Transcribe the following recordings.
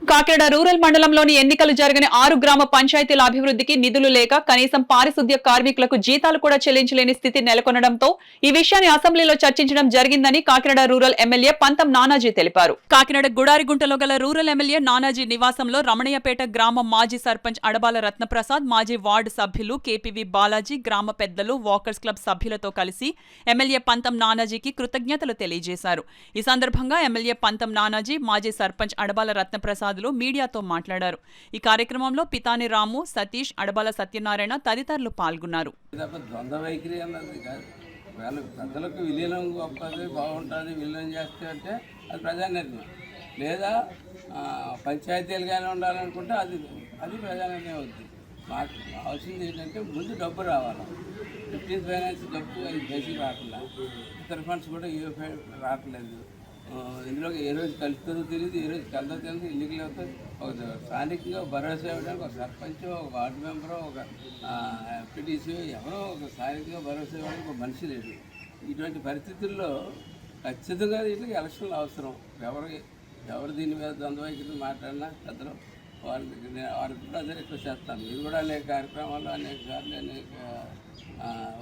Kakinada rural మండలంలోని ఎన్నికలు జరగని 6 గ్రామ పంచాయతీల అభివృద్ధికి నిధులు లేక కనీసం పారిశుద్ధ్య కార్మికులకు జీతాలు కూడా చెల్లించలేని స్థితి నెలకొనడంతో ఈ విషయాన్ని అసెంబ్లీలో చర్చించడం జరిగిందని కాకినాడ రూరల్ ఎమ్మెల్యే పంతం నానాజీ తెలిపారు. కాకినాడ గుడారిగుంటలో గల రూరల్ ఎమ్మెల్యే నానాజీ నివాసంలో రమణయ్యపేట గ్రామ మాజీ సర్పంచ్ అడబాల రత్నప్రసాద్, మాజీ వార్డు సభ్యులు కేపీవి బాలాజీ, గ్రామ పెద్దలు, వాకర్స్ క్లబ్ సభ్యులతో కలిసి ఎమ్మెల్యే పంతం నానాజీకి కృతజ్ఞతలు తెలియజేశారు. ఈ సందర్భంగా ఎమ్మెల్యే పంతం నానాజీ, మాజీ సర్పంచ్ అడబాల రత్నప్రసాద్ మీడియాతో మాట్లాడారు. ఈ కార్యక్రమంలో పితాని రాము, సతీష్, అడబాల సత్యనారాయణ తదితరులు పాల్గొన్నారు. ప్రజలకు విలీనం గొప్పది, బాగుంటుంది, విలీనం చేస్తే అంటే అది ప్రజా నిర్ణయం, లేదా పంచాయతీలుగానే ఉండాలనుకుంటే అది ప్రజా నిర్ణయం అవుతుంది. మాకు అవసరం ఏంటంటే ముందు డబ్బు రావాలి. 15th ఫైనాన్స్ డబ్బు అది బేసిక్ రావట్లేదు, ఇతర ఫండ్స్ కూడా ఏ రావట్లేదు. ఇందులో ఏ రోజు కలుస్తుందో తెలియదు, ఏ రోజు కలదో తెలియదు. ఎన్నికలు అవుతుంది, ఒక స్థానికంగా భరోసా ఇవ్వడానికి ఒక సర్పంచ్, ఒక వార్డు మెంబరు, ఒక ఎంపీటీసీ, ఎవరో ఒక స్థానికంగా భరోసా ఇవ్వడానికి ఒక మనిషి లేదు. ఇటువంటి పరిస్థితుల్లో ఖచ్చితంగా వీటికి ఎలక్షన్లు అవసరం. ఎవరు దీని మీద ద్వంద్వైఖరి మాట్లాడినా పెద్దలు వారికి కూడా అదే రిక్వెస్ట్ చేస్తాను. మీరు కూడా అనేక కార్యక్రమాలు, అనేక సార్లు అనేక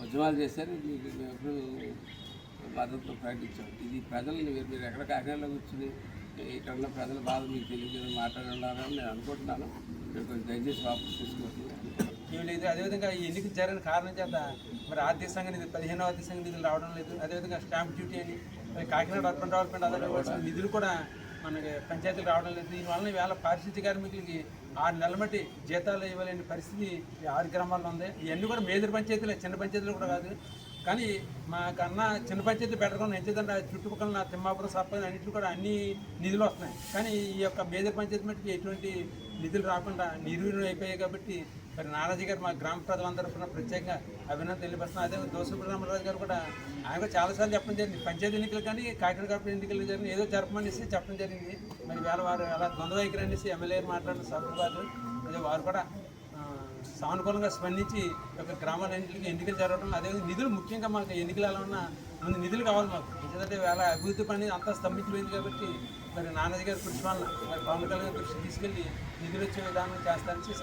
ఉద్యమాలు చేశారు. మీకు ఎప్పుడు మద్దతు ప్రకటించాం. ఇది ప్రజల్ని మీరు ఎక్కడ కాకినాడలో కూర్చుని ఇక్కడ ఉన్న ప్రజల బాధ మీకు తెలియజేయడం మాట్లాడాలని నేను అనుకుంటున్నాను. మీరు కొంచెం దయచేసి వాపసు తీసుకుంటున్నాను. ఏమి లేదు. అదేవిధంగా ఈ ఎన్నిక జరిగిన కారణం చేత మరి ఆర్థిక సంఘ నిధులు 15వ ఆర్థిక సంఘ నిధులు రావడం లేదు. అదేవిధంగా స్టాంప్ డ్యూటీ అని కాకినాడ అర్బన్ డెవలప్మెంట్ అదే నిధులు కూడా మనకి పంచాయతీలు రావడం లేదు. దీనివల్ల ఈవేళ పారిశుద్ధ్య కార్మికులకి 6 నెలల మట్టి జీతాలు ఇవ్వలేని పరిస్థితి 6 గ్రామాల్లో ఉంది. ఇవన్నీ కూడా మేజర్ పంచాయతీలే, చిన్న పంచాయతీలు కూడా కాదు. కానీ మాకన్నా చిన్న పంచాయతీ పెట్టుకుని ఎంచేదంటే చుట్టుపక్కల నా తిమ్మాపురం సర్పంచ్ అన్నింటిలో కూడా అన్ని నిధులు వస్తున్నాయి. కానీ ఈ యొక్క మేజర్ పంచాయతీ మట్టికి ఎటువంటి నిధులు రాకుండా నిర్వీర్యం అయిపోయాయి. కాబట్టి మరి నానాజీ గారు మా గ్రామ ప్రజలందరూ కూడా ప్రత్యేకంగా అభినందన తెలియపరుస్తున్నారు. అదే దోసపూడి రామరాజు గారు కూడా ఆయన కూడా చాలాసార్లు చెప్పడం జరిగింది. పంచాయతీ ఎన్నికలు కానీ కాకినాడ కార్పొరేషన్ ఎన్నికలు జరిగింది, ఏదో జరపమనేసి చెప్పడం జరిగింది. మరి వేళ వారు అలా ద్వంద్వైఖరి అనేసి ఎమ్మెల్యే మాట్లాడిన సభ్యులు అదే వారు కూడా సానుకూలంగా స్పందించి ఒక గ్రామాలన్నింటికి ఎన్నికలు జరగడం, అదేవిధంగా నిధులు ముఖ్యంగా మాకు ఎన్నికలు ఎలా ఉన్నా ముందు నిధులు కావాలి మాకు. ఎందుకంటే వేళ అభివృద్ధి పని అంతా స్తంభించిపోయింది. కాబట్టి మరి నానాజీ గారి కృషి వల్ల మరి పవన్ కళ్యాణ్ దృష్టి తీసుకెళ్ళి నిధులు వచ్చే విధానం చేస్తారని